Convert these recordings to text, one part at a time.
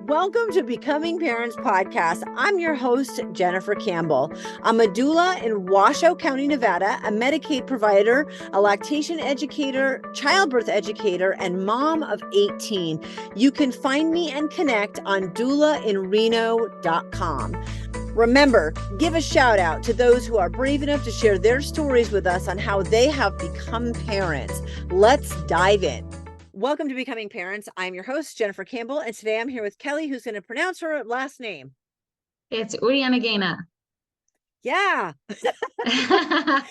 Welcome to Becoming Parents Podcast. I'm your host, Jennifer Campbell. I'm a doula in Washoe County, Nevada, a Medicaid provider, a lactation educator, childbirth educator, and mom of 18. You can find me and connect on doulainreno.com. Remember, give a shout out to those who are brave enough to share their stories with us on how they have become parents. Let's dive in. Welcome to Becoming Parents. I'm your host, Jennifer Campbell, and today I'm here with Kelly, who's going to pronounce her last name. It's Urionaguena. Yeah. I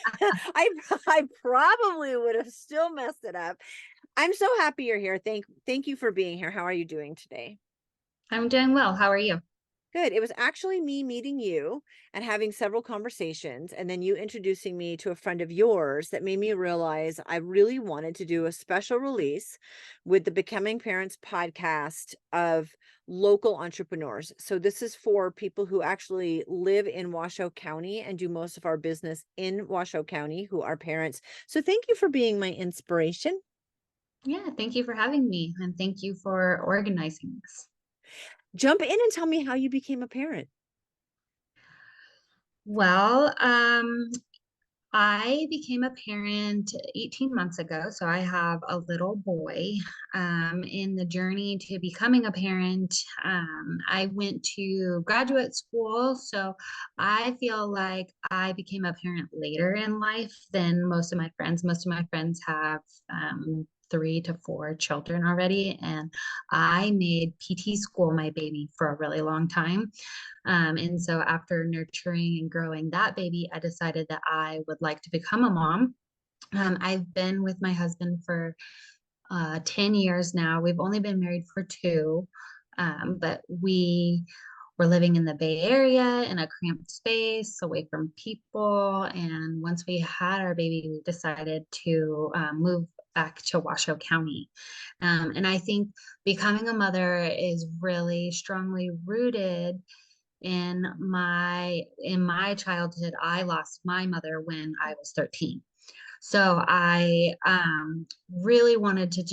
probably would have still messed it up. I'm so happy you're here. Thank you for being here. How are you doing today? I'm doing well. How are you? Good. It was actually me meeting you and having several conversations, and then you introducing me to a friend of yours that made me realize I really wanted to do a special release with the Becoming Parents podcast of local entrepreneurs. So this is for people who actually live in Washoe County and do most of our business in Washoe County, who are parents. So thank you for being my inspiration. Yeah, thank you for having me, and thank you for organizing this. Jump in and tell me how you became a parent. Well, I became a parent 18 months ago, so I have a little boy. In the journey to becoming a parent, I went to graduate school, so I feel like I became a parent later in life than most of my friends. Most of my friends have 3 to 4 children already, and I made PT school my baby for a really long time. And so after nurturing and growing that baby, I decided that I would like to become a mom. I've been with my husband for 10 years now. We've only been married for 2, but we were living in the Bay Area in a cramped space away from people. And once we had our baby, we decided to move back to Washoe County. And I think becoming a mother is really strongly rooted in my childhood. I lost my mother when I was 13. So I really wanted to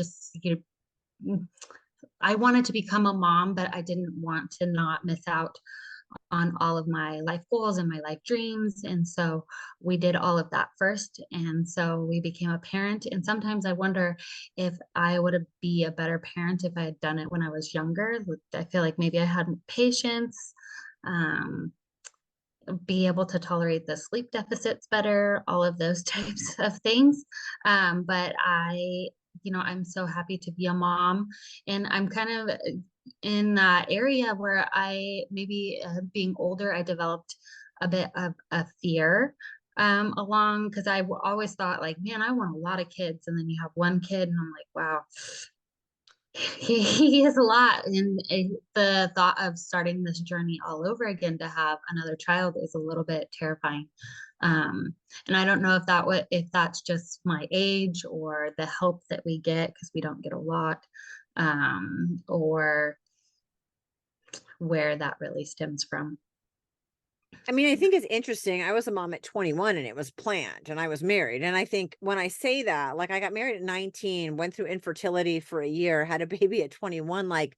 I wanted to become a mom, but I didn't want to not miss out on all of my life goals and my life dreams. And so we did all of that first. And so we became a parent. And sometimes I wonder if I would be a better parent if I had done it when I was younger. I feel like maybe I had patience, um, be able to tolerate the sleep deficits better, all of those types of things. But I'm so happy to be a mom, and I'm kind of in that area where I maybe being older, I developed a bit of a fear along because always thought like, man, I want a lot of kids, and then you have one kid, and I'm like, wow, he is a lot. And the thought of starting this journey all over again to have another child is a little bit terrifying. And I don't know if that's just my age or the help that we get because we don't get a lot, or where that really stems from. I mean, I think it's interesting. I was a mom at 21 and it was planned and I was married. And I think when I say that, like I got married at 19, went through infertility for a year, had a baby at 21, like,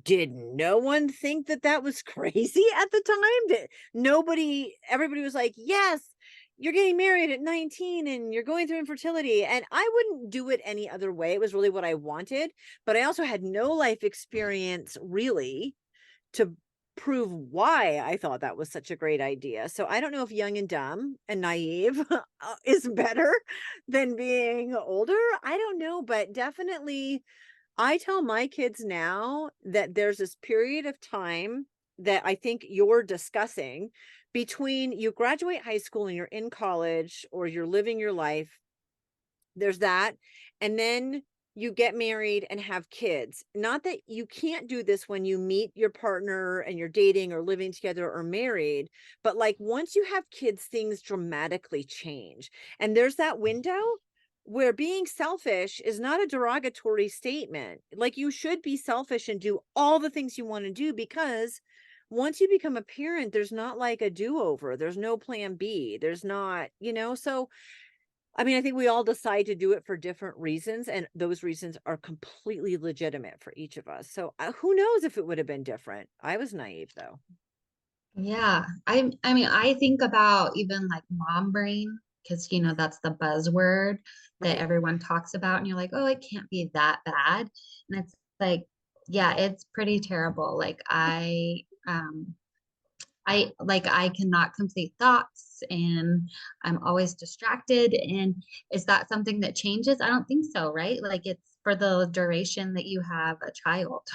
did no one think that that was crazy at the time? Everybody was like, yes, you're getting married at 19 and you're going through infertility. And I wouldn't do it any other way. It was really what I wanted. But I also had no life experience really to prove why I thought that was such a great idea. So I don't know if young and dumb and naive is better than being older. I don't know, but definitely I tell my kids now that there's this period of time that I think you're discussing between you graduate high school and you're in college or you're living your life. There's that. And then you get married and have kids. Not that you can't do this when you meet your partner and you're dating or living together or married, but like once you have kids, things dramatically change. And there's that window where being selfish is not a derogatory statement. Like you should be selfish and do all the things you want to do because once you become a parent, there's not like a do-over. There's no plan B. There's not, so I mean, I think we all decide to do it for different reasons, and those reasons are completely legitimate for each of us. So, who knows if it would have been different? I was naive though. Yeah. I mean, I think about even like mom brain, because that's the buzzword that Right. everyone talks about, and you're like, oh, it can't be that bad. And it's like, yeah, it's pretty terrible. Like I cannot complete thoughts, and I'm always distracted. And is that something that changes? I don't think so, right? Like it's for the duration that you have a child.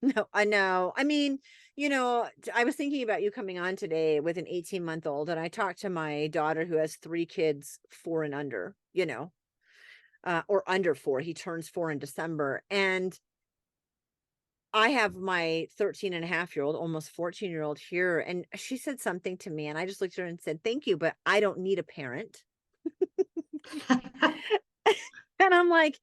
No, I know. I mean, I was thinking about you coming on today with an 18-month-old, and I talked to my daughter who has 3 kids, 4 and under, or under 4. He turns 4 in December. And I have my 13-and-a-half-year-old, almost 14-year-old here. And she said something to me, and I just looked at her and said, "Thank you, but I don't need a parent." And I'm like,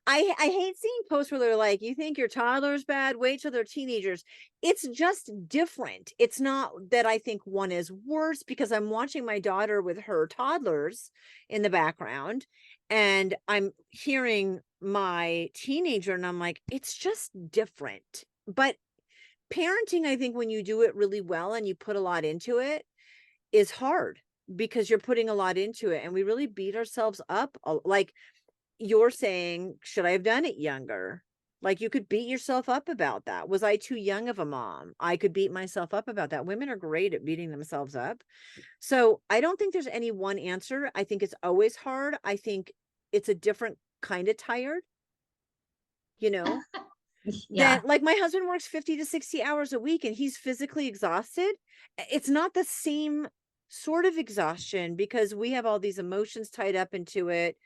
I hate seeing posts where they're like, "You think your toddler's bad? Wait till they're teenagers." It's just different. It's not that I think one is worse, because I'm watching my daughter with her toddlers in the background, and I'm hearing my teenager, and I'm like, it's just different. But parenting, I think when you do it really well and you put a lot into it, is hard, because you're putting a lot into it, and we really beat ourselves up. Like you're saying, should I have done it younger? Like, you could beat yourself up about that. Was I too young of a mom? I could beat myself up about that. Women are great at beating themselves up. So I don't think there's any one answer. I think it's always hard. I think it's a different kind of tired, you know, Yeah. that like my husband works 50 to 60 hours a week and he's physically exhausted. It's not the same sort of exhaustion, because we have all these emotions tied up into it.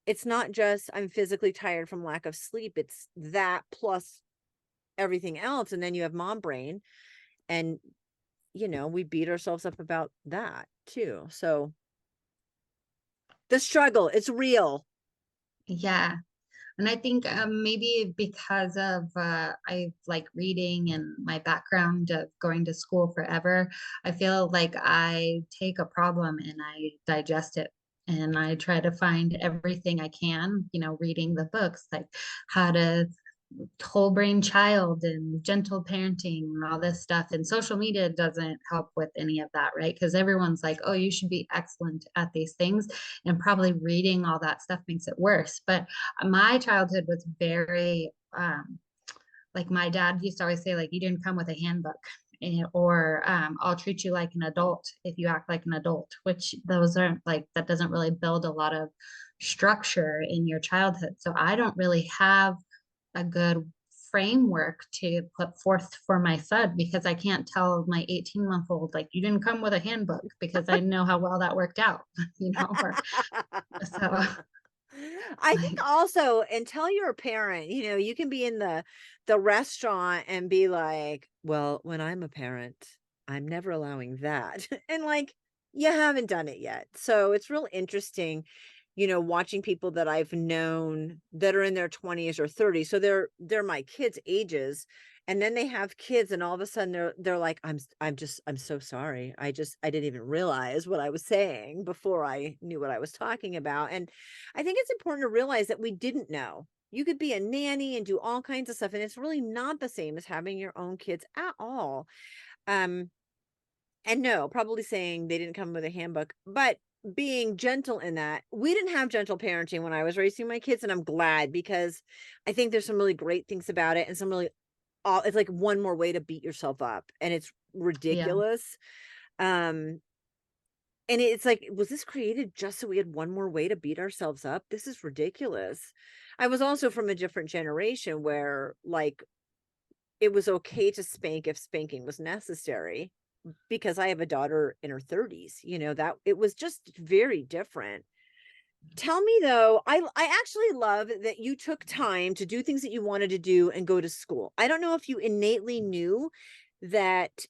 It's not just I'm physically tired from lack of sleep. It's that plus everything else. And then you have mom brain, and we beat ourselves up about that too. So the struggle, it's real. Yeah. And I think maybe because of I like reading and my background of going to school forever, I feel like I take a problem and I digest it. And I try to find everything I can, reading the books, like how to whole brain child and gentle parenting and all this stuff. And social media doesn't help with any of that, right? Because everyone's like, oh, you should be excellent at these things. And probably reading all that stuff makes it worse. But my childhood was very, like my dad used to always say, like, you didn't come with a handbook. Or I'll treat you like an adult if you act like an adult, which those aren't like, that doesn't really build a lot of structure in your childhood. So I don't really have a good framework to put forth for my son, because I can't tell my 18-month-old, like, you didn't come with a handbook, because I know how well that worked out, or so I think like, also, until you're a parent, you can be in the restaurant and be like, "Well, when I'm a parent, I'm never allowing that." And like, you haven't done it yet. So it's real interesting, watching people that I've known that are in their 20s or 30s. So they're my kids' ages. And then they have kids, and all of a sudden they're like, I'm so sorry. I didn't even realize what I was saying before I knew what I was talking about." And I think it's important to realize that we didn't know. You could be a nanny and do all kinds of stuff, and it's really not the same as having your own kids at all. Um, and no, probably saying they didn't come with a handbook, but being gentle in that. We didn't have gentle parenting when I was raising my kids, and I'm glad, because I think there's some really great things about it, and some really it's like one more way to beat yourself up, and it's yeah. ridiculous. Um, and it's like, was this created just so we had one more way to beat ourselves up? This is ridiculous. I was also from a different generation where, like, it was okay to spank if spanking was necessary, because I have a daughter in her 30s, that it was just very different. Tell me though, I actually love that you took time to do things that you wanted to do and go to school. I don't know if you innately knew that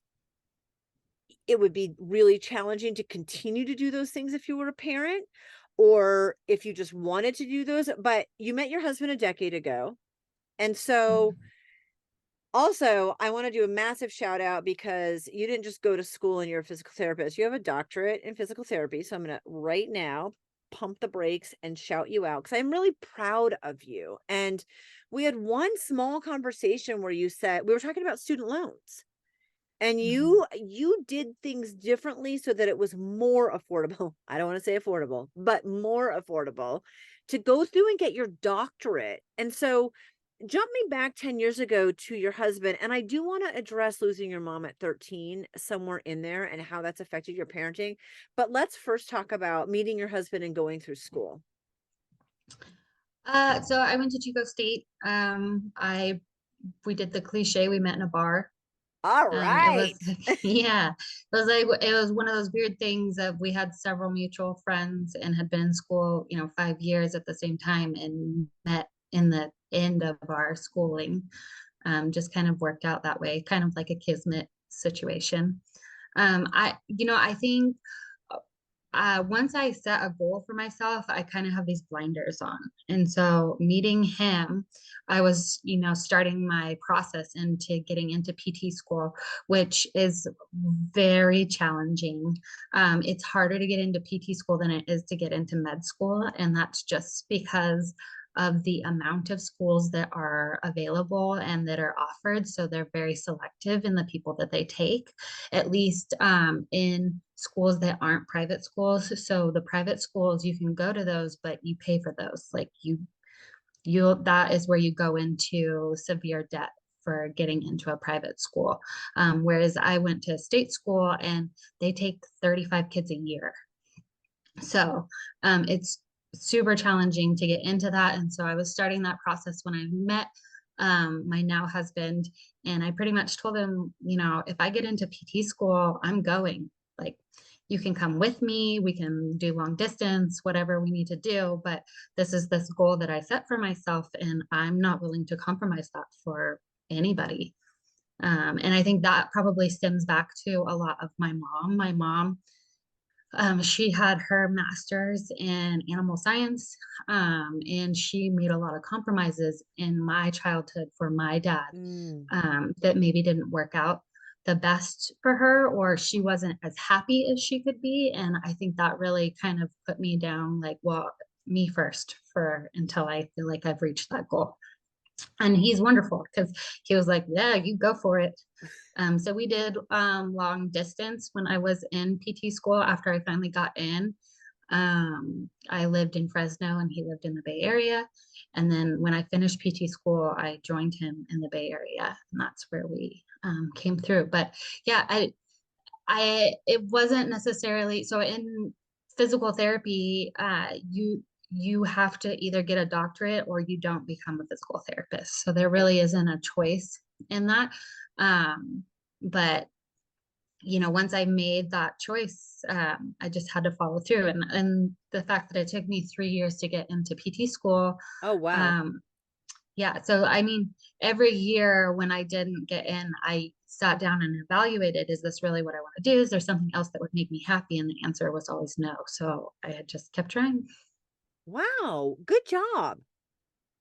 it would be really challenging to continue to do those things if you were a parent, or if you just wanted to do those, but you met your husband a decade ago. And so Mhm. also, I want to do a massive shout out, because you didn't just go to school and you're a physical therapist. You have a doctorate in physical therapy. So I'm going to right now pump the brakes and shout you out because I'm really proud of you. And we had one small conversation where you said we were talking about student loans. And Mhm. you did things differently so that it was more affordable. I don't want to say affordable, but more affordable to go through and get your doctorate. And so jump me back 10 years ago to your husband, and I do want to address losing your mom at 13 somewhere in there and how that's affected your parenting. But let's first talk about meeting your husband and going through school. So I went to Chico State. I We did the cliche. We met in a bar. All It was right. yeah, it was one of those weird things of we had several mutual friends and had been in school, 5 years at the same time and met in the end of our schooling. Just kind of worked out that way, kind of like a kismet situation. I think once I set a goal for myself, I kind of have these blinders on. And so meeting him, I was, starting my process into getting into PT school, which is very challenging. It's harder to get into PT school than it is to get into med school. And that's just because of the amount of schools that are available and that are offered. So they're very selective in the people that they take, at least in schools that aren't private schools. So the private schools, you can go to those, but you pay for those. Like that is where you go into severe debt for getting into a private school. Whereas I went to state school and they take 35 kids a year. So it's super challenging to get into that. And so I was starting that process when I met my now husband. And I pretty much told him, if I get into PT school, I'm going. Like, you can come with me. We can do long distance, whatever we need to do. But this is this goal that I set for myself. And I'm not willing to compromise that for anybody. And I think that probably stems back to a lot of my mom. My mom, she had her master's in animal science, and she made a lot of compromises in my childhood for my dad Mm. that maybe didn't work out the best for her, or she wasn't as happy as she could be. And I think that really kind of put me down like, well, me first for until I feel like I've reached that goal. And he's wonderful because he was like, yeah, you go for it. So we did long distance when I was in PT school after I finally got in. I lived in Fresno and he lived in the Bay Area. And then when I finished PT school, I joined him in the Bay Area, and that's where we came through. But yeah, it wasn't necessarily so in physical therapy. You have to either get a doctorate or you don't become a physical therapist. So there Right. really isn't a choice in that. But once I made that choice, I just had to follow through. And the fact that it took me 3 years to get into PT school, Oh, wow. um, yeah. So I mean, every year when I didn't get in, I sat down and evaluated, is this really what I want to do? Is there something else that would make me happy? And the answer was always no. So I had just kept trying. Wow. Good job.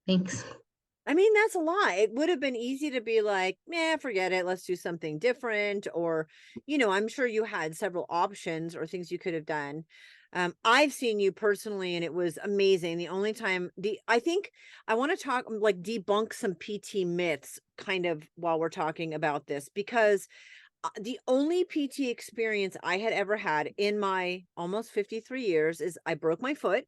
Thanks. I mean, that's a lot. It would have been easy to be like, "Yeah, forget it. Let's do something different." Or, I'm sure you had several options or things you could have done. I've seen you personally, and it was amazing. The only time I think I want to talk like debunk some PT myths kind of while we're talking about this because the only PT experience I had ever had in my almost 53 years is I broke my foot.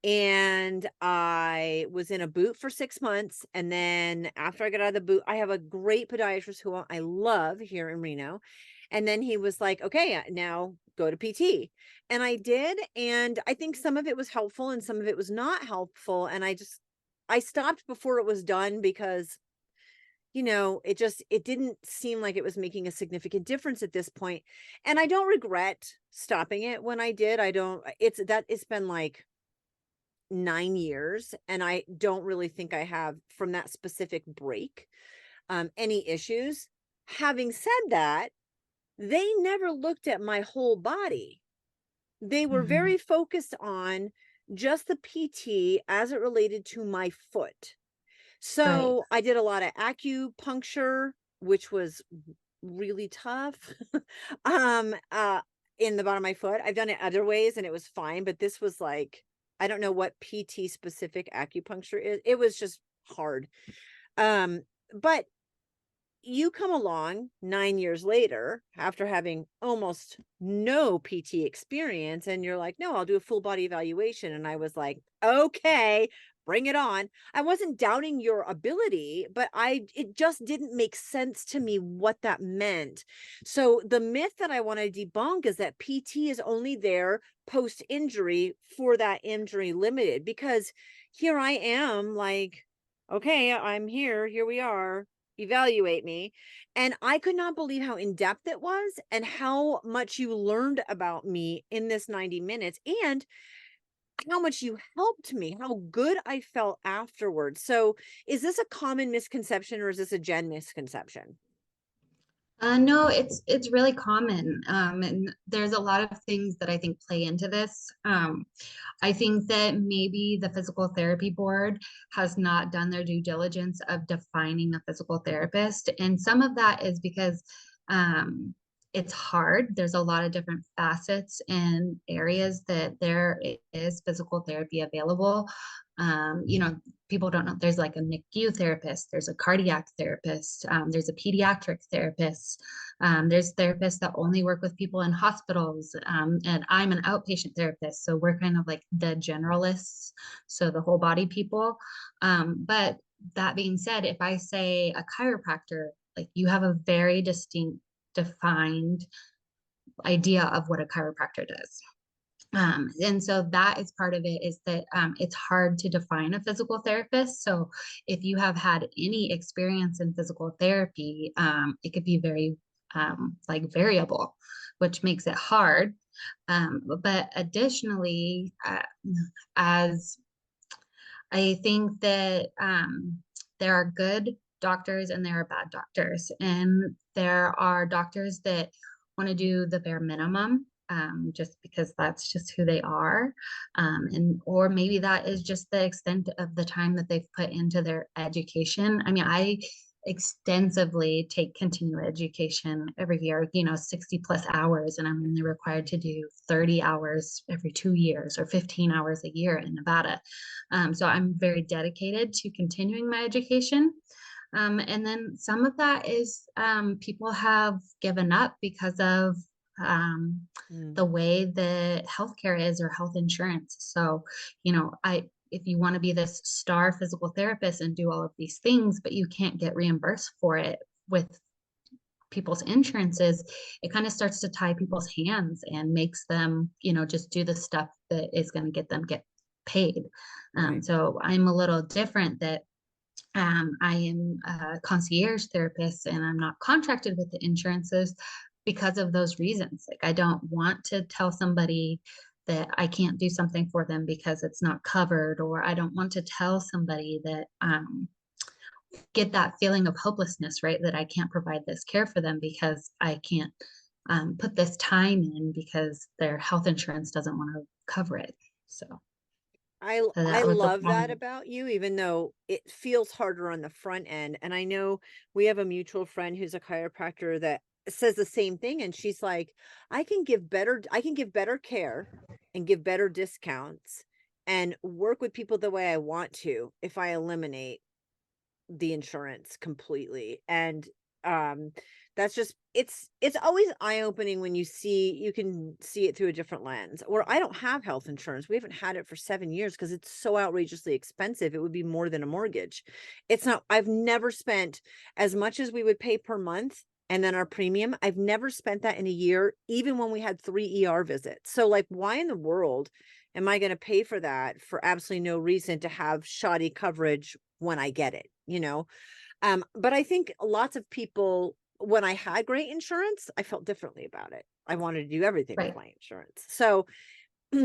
And I was in a boot for 6 months, and then after I got out of the boot, I have a great podiatrist who I love here in Reno, and then he was like, "Okay, now go to PT." And I did, and I think some of it was helpful and some of it was not helpful, and I stopped before it was done because, it didn't seem like it was making a significant difference at this point, and I don't regret stopping it when I did. I don't it's been like 9 years, and I don't really think I have from that specific break, any issues. Having said that, they never looked at my whole body. They were Mhm. very focused on just the PT as it related to my foot. Right. So, I did a lot of acupuncture, which was really tough. Um, uh, in the bottom of my foot. I've done it other ways and it was fine, but this was like, I don't know what PT specific acupuncture is. It was just hard. Um, but you come along 9 years later after having almost no PT experience, and you're like, "No, I'll do a full body evaluation." And I was like, "Okay, bring it on." I wasn't doubting your ability, but it just didn't make sense to me what that meant. So the myth that I want to debunk is that PT is only there post injury for that injury limited, because here I am like, "Okay, I'm here we are, evaluate me." And I could not believe how in-depth it was and how much you learned about me in this 90 minutes, and how much you helped me, how good I felt afterwards. So is this a common misconception, or is this a Jen misconception? No, it's really common, and there's a lot of things that I think play into this. I think that maybe the physical therapy board has not done their due diligence of defining a physical therapist, and some of that is because um, it's hard. There's a lot of different facets and areas that there is physical therapy available. People don't know there's like a NICU therapist, there's a cardiac therapist, there's a pediatric therapist, there's therapists that only work with people in hospitals, and I'm an outpatient therapist, so we're kind of like the generalists, so the whole body people. But that being said, if I say a chiropractor, like you have a very distinct, defined idea of what a chiropractor does. And so that is part of it, is that it's hard to define a physical therapist. So if you have had any experience in physical therapy, it could be very like variable, which makes it hard. But additionally, as I think that there are good doctors and there are bad doctors, and there are doctors that want to do the bare minimum, just because that's just who they are, and or maybe that is just the extent of the time that they've put into their education. I mean, I extensively take continuing education every year, 60 plus hours, and I'm only required to do 30 hours every 2 years or 15 hours a year in Nevada. So I'm very dedicated to continuing my education. And then some of that is people have given up because of Mm, the way that healthcare is, or health insurance. So, if you want to be this star physical therapist and do all of these things, but you can't get reimbursed for it with people's insurances, it kind of starts to tie people's hands and makes them, just do the stuff that is going to get paid. right. So I'm a little different, that I am a concierge therapist and I'm not contracted with the insurances because of those reasons. Like, I don't want to tell somebody that I can't do something for them because it's not covered, or I don't want to tell somebody that get that feeling of hopelessness, right? That I can't provide this care for them because I can't put this time in because their health insurance doesn't want to cover it. So I that was the love that problem. about you, even though it feels harder on the front end. And I know we have a mutual friend who's a chiropractor that says the same thing. And she's like, I can give better care and give better discounts and work with people the way I want to if I eliminate the insurance completely. And um that's just, it's always eye-opening when you can see it through a different lens. Or I don't have health insurance. We haven't had it for 7 years because it's so outrageously expensive. It would be more than a mortgage. It's not, I've never spent as much as we would pay per month, and then our premium. I've never spent that in a year, even when we had 3 ER visits. So like, why in the world am I going to pay for that for absolutely no reason to have shoddy coverage when I get it, you know? But I think lots of people, when I had great insurance, I felt differently about it. I wanted to do everything with Right. my insurance. So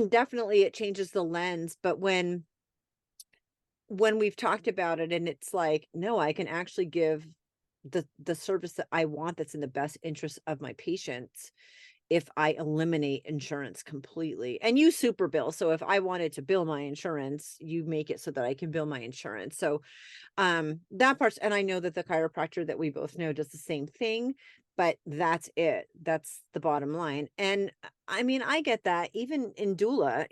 definitely it changes the lens. But when we've talked about it and it's like, no, I can actually give the service that I want, that's in the best interest of my patients, if I eliminate insurance completely and you super bill. So if I wanted to bill my insurance, you make it so that I can bill my insurance. So that part's, and I know that the chiropractor that we both know does the same thing, but that's it. That's the bottom line. And I mean, I get that even in doula,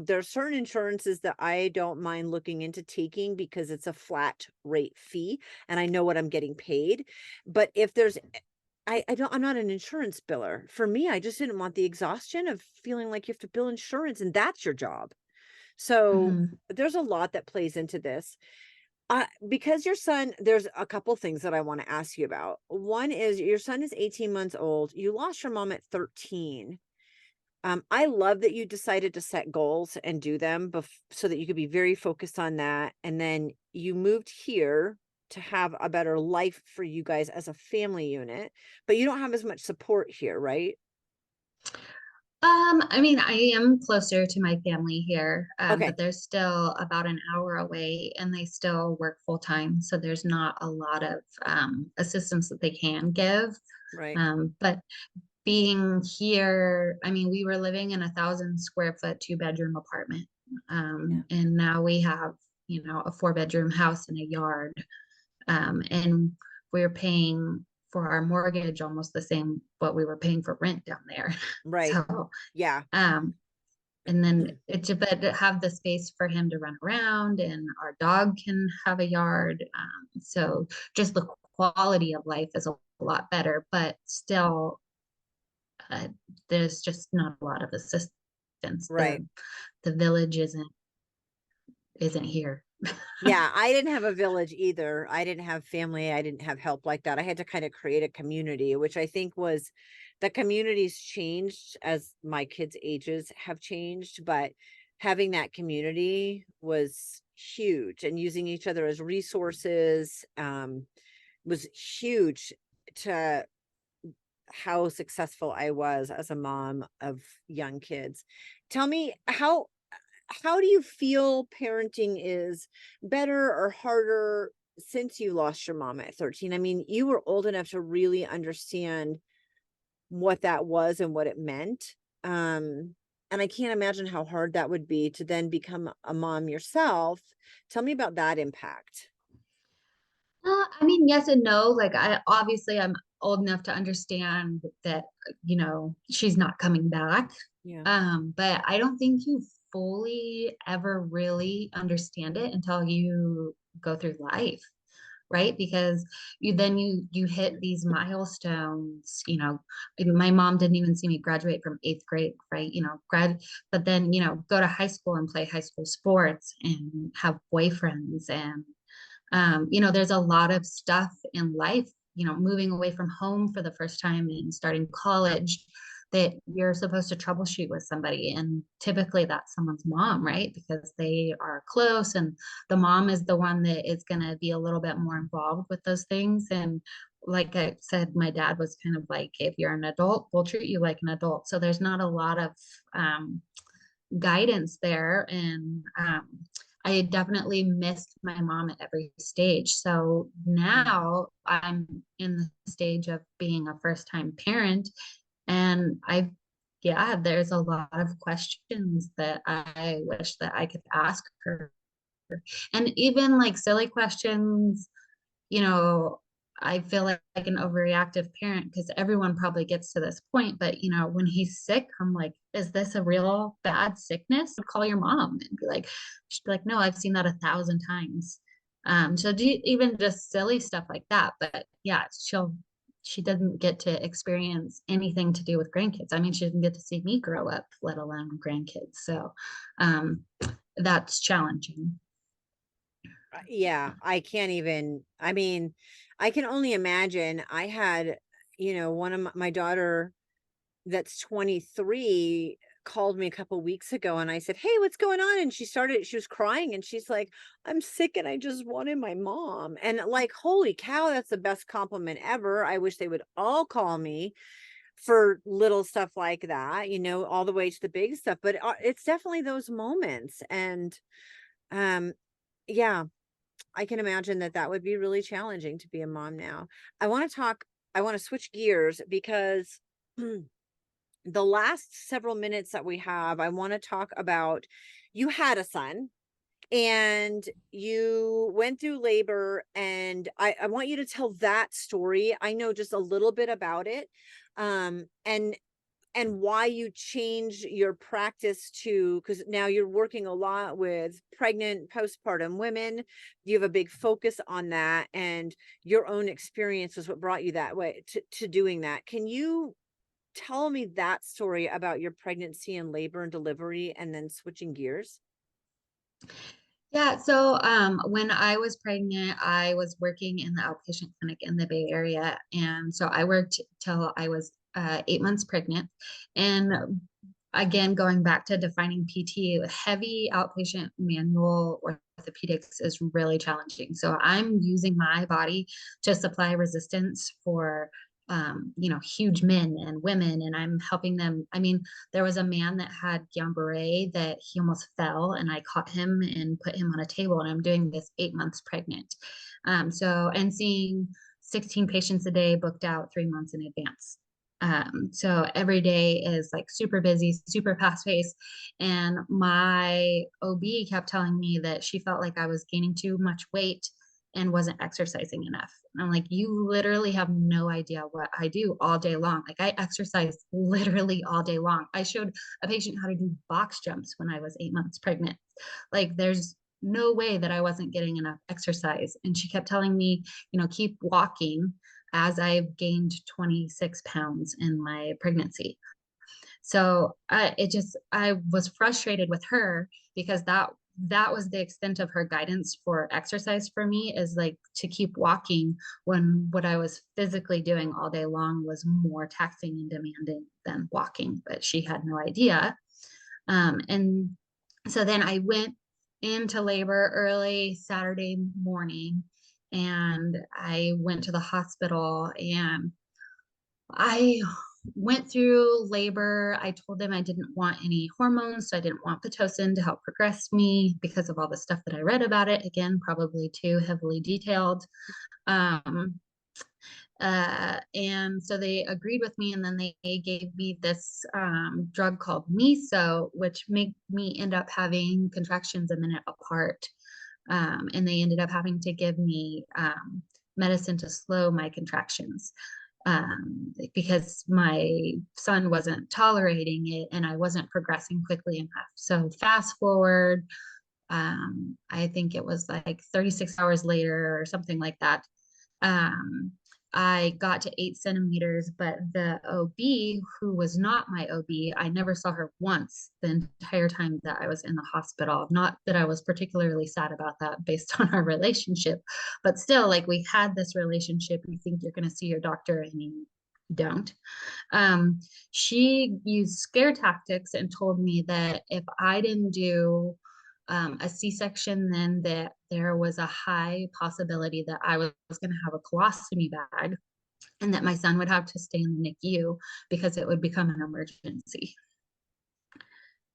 there's certain insurances that I don't mind looking into taking because it's a flat rate fee and I know what I'm getting paid. But if there's I'm not an insurance biller. For me, I just didn't want the exhaustion of feeling like you have to bill insurance and that's your job. So Mhm. there's a lot that plays into this. Because your son, there's a couple things that I want to ask you about. One is your son is 18 months old. You lost your mom at 13. I love that you decided to set goals and do them so that you could be very focused on that. And then you moved here to have a better life for you guys as a family unit, but you don't have as much support here, right? I mean, I am closer to my family here, Okay. but they're still about an hour away and they still work full time. So there's not a lot of assistance that they can give. Right. But being here, I mean, we were living in 1,000 square foot 2 bedroom apartment. Yeah. And now we have, a 4 bedroom house and a yard. And we're paying for our mortgage almost the same what we were paying for rent down there. Right. So, Yeah. um, and then it's but to have the space for him to run around and our dog can have a yard. So just the quality of life is a lot better, but still, uh, there's just not a lot of assistance. Right. The village isn't here. Yeah, I didn't have a village either. I didn't have family. I didn't have help like that. I had to kind of create a community, which I think was the community's changed as my kids' ages have changed, but having that community was huge and using each other as resources was huge to how successful I was as a mom of young kids. Tell me how do you feel parenting is better or harder since you lost your mom at 13? I mean, you were old enough to really understand what that was and what it meant. And I can't imagine how hard that would be to then become a mom yourself. Tell me about that impact. I mean, yes and no. Like, I'm old enough to understand that, she's not coming back. Yeah. But I don't think you fully ever really understand it until you go through life, right? Because you hit these milestones. My mom didn't even see me graduate from 8th grade, right? But then, go to high school and play high school sports and have boyfriends and there's a lot of stuff in life, moving away from home for the first time and starting college that you're supposed to troubleshoot with somebody. And typically that's someone's mom, right? Because they are close and the mom is the one that is going to be a little bit more involved with those things. And like I said, my dad was kind of like, if you're an adult, we'll treat you like an adult. So there's not a lot of guidance there. And I definitely missed my mom at every stage. So Mm. now I'm in the stage of being a first time parent. And yeah, there's a lot of questions that I wish that I could ask her. And even like silly questions, you know, I feel like an overreactive parent because everyone probably gets to this point. But, when he's sick, I'm like, is this a real bad sickness? Call your mom and be like, she'd be like, no, I've seen that 1,000 times. So even just silly stuff like that. But yeah, she doesn't get to experience anything to do with grandkids. I mean, she didn't get to see me grow up, let alone grandkids. So that's challenging. Yeah, I can't even, I mean, I can only imagine. I had, one of my daughter that's 23 called me a couple weeks ago and I said, "Hey, what's going on?" And she was crying and she's like, "I'm sick and I just wanted my mom." And like, holy cow, that's the best compliment ever. I wish they would all call me for little stuff like that, all the way to the big stuff. But it's definitely those moments. And um, yeah, I can imagine that that would be really challenging to be a mom now. I want to switch gears because the last several minutes that we have, I want to talk about, you had a son and you went through labor, and I want you to tell that story. I know just a little bit about it. And why you change your practice to, because now you're working a lot with pregnant postpartum women. You have a big focus on that, and your own experience was what brought you that way to doing that. Can you tell me that story about your pregnancy and labor and delivery and then switching gears? Yeah, so when I was pregnant, I was working in the outpatient clinic in the Bay Area. And so I worked till I was 8 months pregnant. And again, going back to defining PT, heavy outpatient manual orthopedics is really challenging. So I'm using my body to supply resistance for huge men and women, and I'm helping them. I mean, there was a man that had Guillain-Barré that he almost fell, and I caught him and put him on a table, and I'm doing this 8 months pregnant. And seeing 16 patients a day booked out 3 months in advance. So every day is like super busy, super fast paced. And my OB kept telling me that she felt like I was gaining too much weight and wasn't exercising enough. And I'm like, you literally have no idea what I do all day long. Like I exercise literally all day long. I showed a patient how to do box jumps when I was 8 months pregnant. Like there's no way that I wasn't getting enough exercise. And she kept telling me, keep walking as I've gained 26 pounds in my pregnancy. So I was frustrated with her because that was the extent of her guidance for exercise for me, is like to keep walking when what I was physically doing all day long was more taxing and demanding than walking, but she had no idea. And so then I went into labor early Saturday morning, and I went to the hospital, and I went through labor. I told them I didn't want any hormones, so I didn't want Pitocin to help progress me because of all the stuff that I read about it. Again, probably too heavily detailed. Um, and so they agreed with me, and then they gave me this drug called miso, which made me end up having contractions a minute apart. And they ended up having to give me medicine to slow my contractions, because my son wasn't tolerating it and I wasn't progressing quickly enough. So fast forward, I think it was like 36 hours later or something like that. Um, I got to 8 centimeters, but the OB, who was not my OB, I never saw her once the entire time that I was in the hospital. Not that I was particularly sad about that based on our relationship, but still, like we had this relationship. You think you're going to see your doctor and you don't. Um, she used scare tactics and told me that if I didn't do a C-section, then that there was a high possibility that I was going to have a colostomy bag and that my son would have to stay in the NICU because it would become an emergency.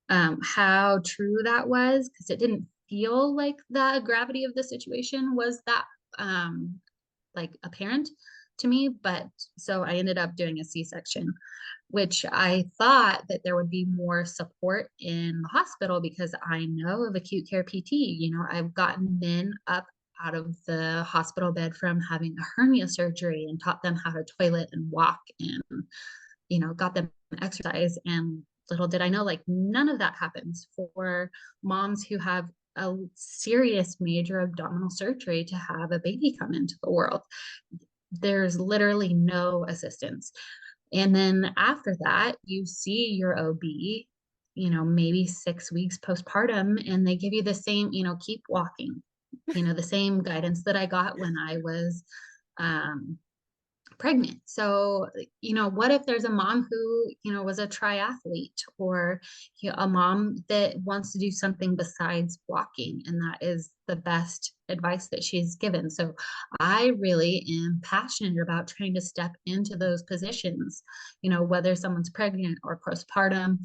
How true that was, because it didn't feel like the gravity of the situation was that like apparent to me. But so I ended up doing a C-section, which I thought that there would be more support in the hospital because I know of acute care PT. I've gotten men up out of the hospital bed from having a hernia surgery and taught them how to toilet and walk, and got them exercise. And little did I know, like none of that happens for moms who have a serious major abdominal surgery to have a baby come into the world. There's literally no assistance. And then after that, you see your OB, maybe 6 weeks postpartum, and they give you the same, keep walking, the same guidance that I got when I was um, pregnant. So, what if there's a mom who, was a triathlete, or a mom that wants to do something besides walking, and that is the best advice that she's given. So, I really am passionate about trying to step into those positions, whether someone's pregnant or postpartum,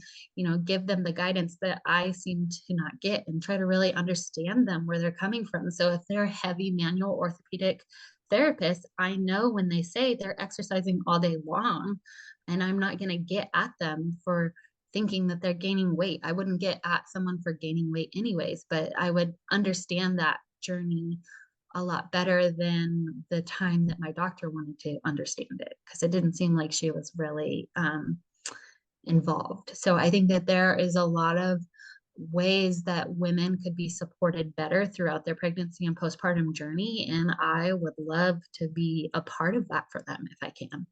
give them the guidance that I seem to not get and try to really understand them where they're coming from. So, if they're heavy manual orthopedic therapist, I know when they say they're exercising all day long, and I'm not going to get at them for thinking that they're gaining weight. I wouldn't get at someone for gaining weight anyways, but I would understand that journey a lot better than the time that my doctor wanted to understand it, because it didn't seem like she was really involved. So I think that there is a lot of ways that women could be supported better throughout their pregnancy and postpartum journey. And I would love to be a part of that for them if I can.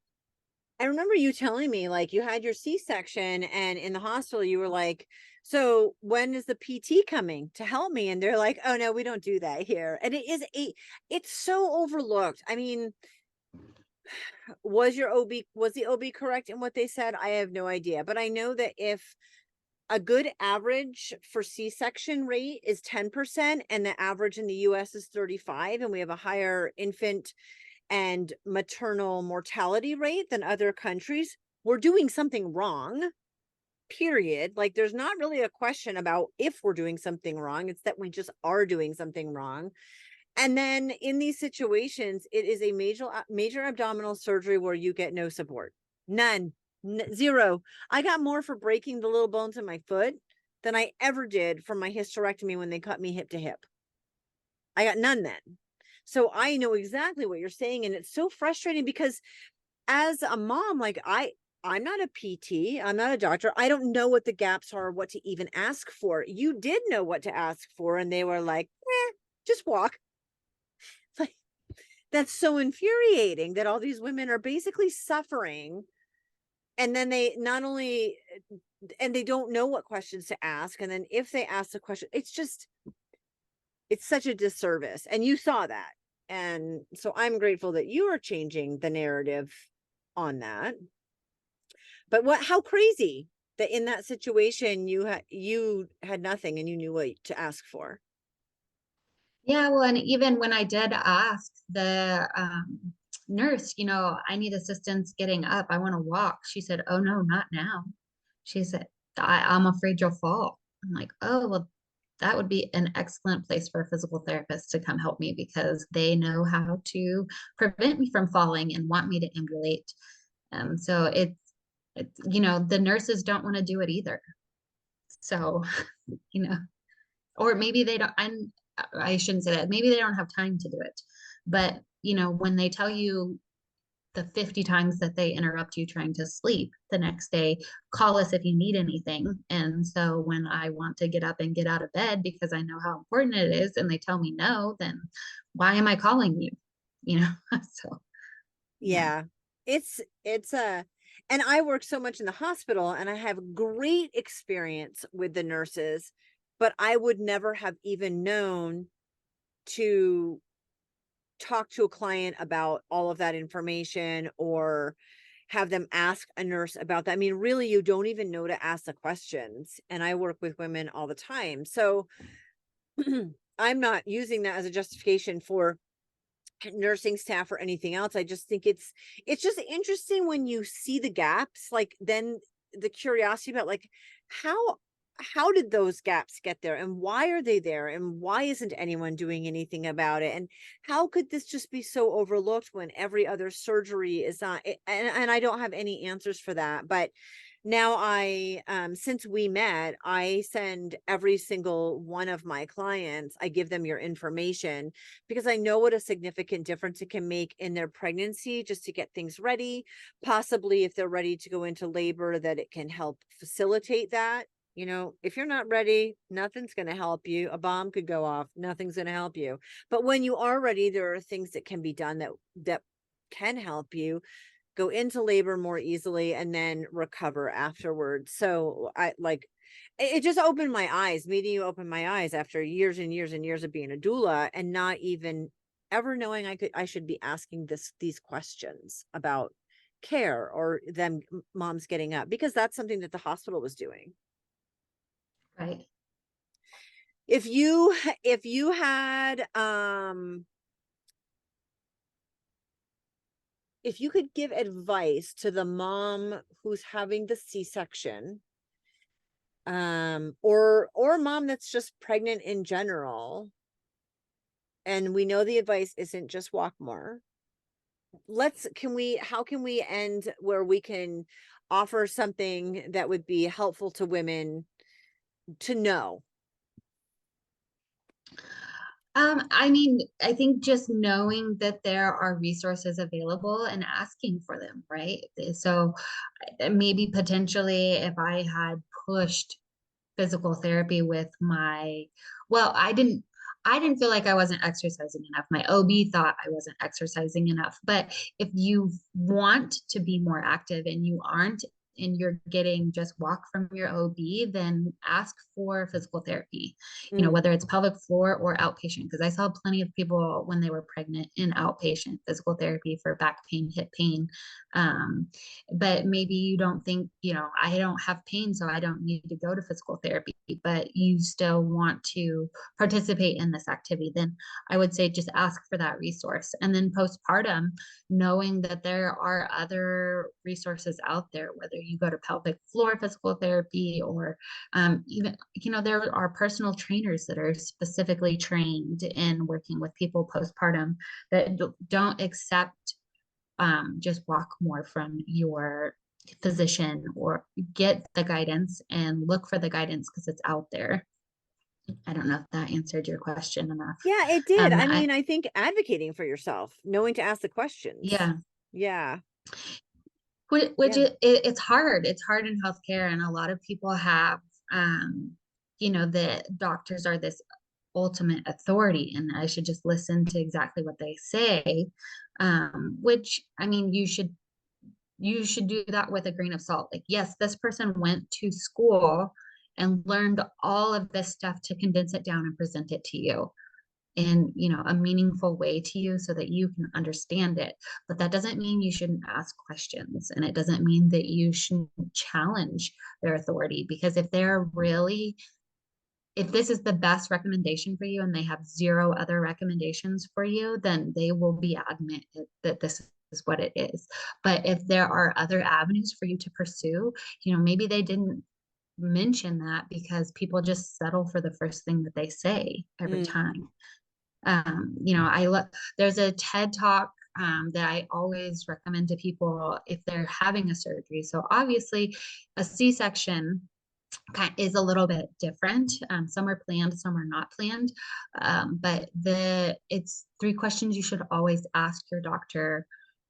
I remember you telling me like you had your C-section and in the hospital you were like, so when is the PT coming to help me? And they're like, oh no, we don't do that here. And it's so overlooked. I mean, was the OB correct in what they said? I have no idea. But I know that if a good average for C-section rate is 10%, and the average in the US is 35, and we have a higher infant and maternal mortality rate than other countries, we're doing something wrong, period. Like, there's not really a question about if we're doing something wrong, it's that we just are doing something wrong. And then in these situations, it is a major abdominal surgery where you get no support. None. Zero. I got more for breaking the little bones in my foot than I ever did from my hysterectomy when they cut me hip to hip. I got none then. So I know exactly what you're saying. And it's so frustrating because as a mom, like I'm not a PT, I'm not a doctor. I don't know what the gaps are, what to even ask for. You did know what to ask for, and they were like, just walk. Like, that's so infuriating that all these women are basically suffering. And then they not only, and they don't know what questions to ask. And then if they ask the question, it's such a disservice. And you saw that. And so I'm grateful that you are changing the narrative on that. But how crazy that in that situation you had nothing and you knew what to ask for. Yeah, well, and even when I did ask the nurse, I need assistance getting up. I want to walk. She said, "Oh no, not now." She said, I'm afraid you'll fall." I'm like, "Oh, well, that would be an excellent place for a physical therapist to come help me, because they know how to prevent me from falling and want me to ambulate." So the nurses don't want to do it either. So, you know, or maybe they don't. I shouldn't say that. Maybe they don't have time to do it. But, when they tell you the 50 times that they interrupt you trying to sleep the next day, call us if you need anything. And so when I want to get up and get out of bed because I know how important it is, and they tell me no, then why am I calling you? So yeah. Yeah. It's a and I work so much in the hospital and I have great experience with the nurses, but I would never have even known to talk to a client about all of that information or have them ask a nurse about that. I mean, really, you don't even know to ask the questions. And I work with women all the time. So I'm not using that as a justification for nursing staff or anything else. I just think it's just interesting when you see the gaps, like then the curiosity about like how how did those gaps get there and why are they there and why isn't anyone doing anything about it, and how could this just be so overlooked when every other surgery is not and I don't have any answers for that. But now since we met, I send every single one of my clients, I give them your information because I know what a significant difference it can make in their pregnancy just to get things ready. Possibly if they're ready to go into labor, that it can help facilitate that. If you're not ready, nothing's going to help you. A bomb could go off, nothing's going to help you. But when you are ready, there are things that can be done that can help you go into labor more easily and then recover afterwards. So it just opened my eyes. Meeting you opened my eyes after years and years and years of being a doula and not even ever knowing I should be asking these questions about care or them moms getting up, because that's something that the hospital was doing. Right. If you had if you could give advice to the mom who's having the C-section, or mom that's just pregnant in general, and we know the advice isn't just walk more, how can we end where we can offer something that would be helpful to women to know? I mean, I think just knowing that there are resources available and asking for them, right? So maybe potentially if I had pushed physical therapy with my, well, I didn't feel like I wasn't exercising enough. My OB thought I wasn't exercising enough. But if you want to be more active and you aren't, and you're getting just walk from your OB, then ask for physical therapy, Mm, whether it's pelvic floor or outpatient. Because I saw plenty of people when they were pregnant in outpatient physical therapy for back pain, hip pain. Um, but maybe you don't think, I don't have pain, so I don't need to go to physical therapy, but you still want to participate in this activity, then I would say just ask for that resource. And then postpartum, knowing that there are other resources out there, whether you go to pelvic floor physical therapy or even, there are personal trainers that are specifically trained in working with people postpartum that don't accept just walk more from your physician, or get the guidance and look for the guidance because it's out there. I don't know if that answered your question enough. yeah, it did. I I mean, I think advocating for yourself, knowing to ask the questions. Yeah, Yeah, which yeah. it's hard. It's hard in healthcare, and a lot of people have, the doctors are this ultimate authority, and I should just listen to exactly what they say. Which I mean, you should do that with a grain of salt. Like, yes, this person went to school and learned all of this stuff to condense it down and present it to you in, a meaningful way to you so that you can understand it. But that doesn't mean you shouldn't ask questions, and it doesn't mean that you shouldn't challenge their authority, because if this is the best recommendation for you and they have zero other recommendations for you, then they will be adamant that this is what it is. But if there are other avenues for you to pursue, maybe they didn't mention that because people just settle for the first thing that they say every Mm. time. I look, there's a TED talk that I always recommend to people if they're having a surgery. So obviously, a C-section is a little bit different. Some are planned, some are not planned. But it's three questions you should always ask your doctor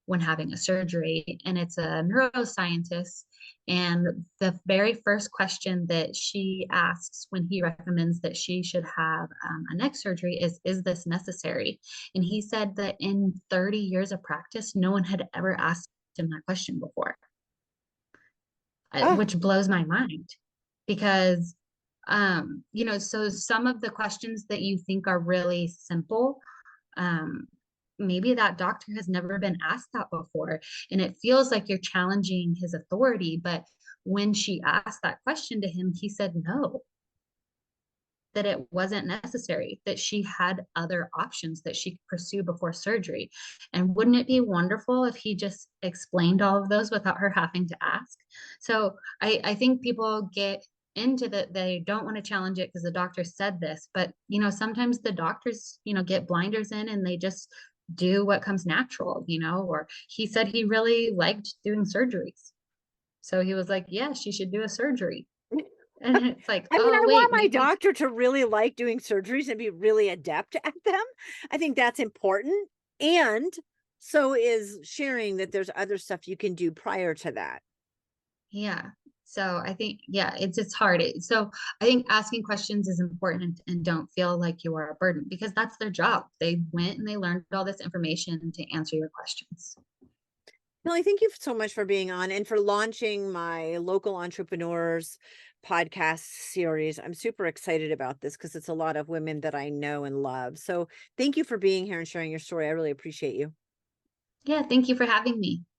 when having a surgery. And it's a neuroscientist. And the very first question that she asks when he recommends that she should have a neck surgery is this necessary? And he said that in 30 years of practice, no one had ever asked him that question before, Oh, which blows my mind because so some of the questions that you think are really simple, um maybe that doctor has never been asked that before, and it feels like you're challenging his authority. But when she asked that question to him, he said no, that it wasn't necessary, that she had other options that she could pursue before surgery. And wouldn't it be wonderful if he just explained all of those without her having to ask? So I think people get into that, they don't want to challenge it because the doctor said this, but sometimes the doctors get blinders in and they just do what comes natural, or he said he really liked doing surgeries, so he was like, yeah, she should do a surgery. And it's like, I mean, oh I want wait, my maybe. doctor to really like doing surgeries and be really adept at them. I think that's important. And so is sharing that there's other stuff you can do prior to that. Yeah. So I think, yeah, it's hard. So I think asking questions is important, and don't feel like you are a burden, because that's their job. They went and they learned all this information to answer your questions. Millie, thank you so much for being on and for launching my local entrepreneurs podcast series. I'm super excited about this because it's a lot of women that I know and love. So thank you for being here and sharing your story. I really appreciate you. Yeah. Thank you for having me.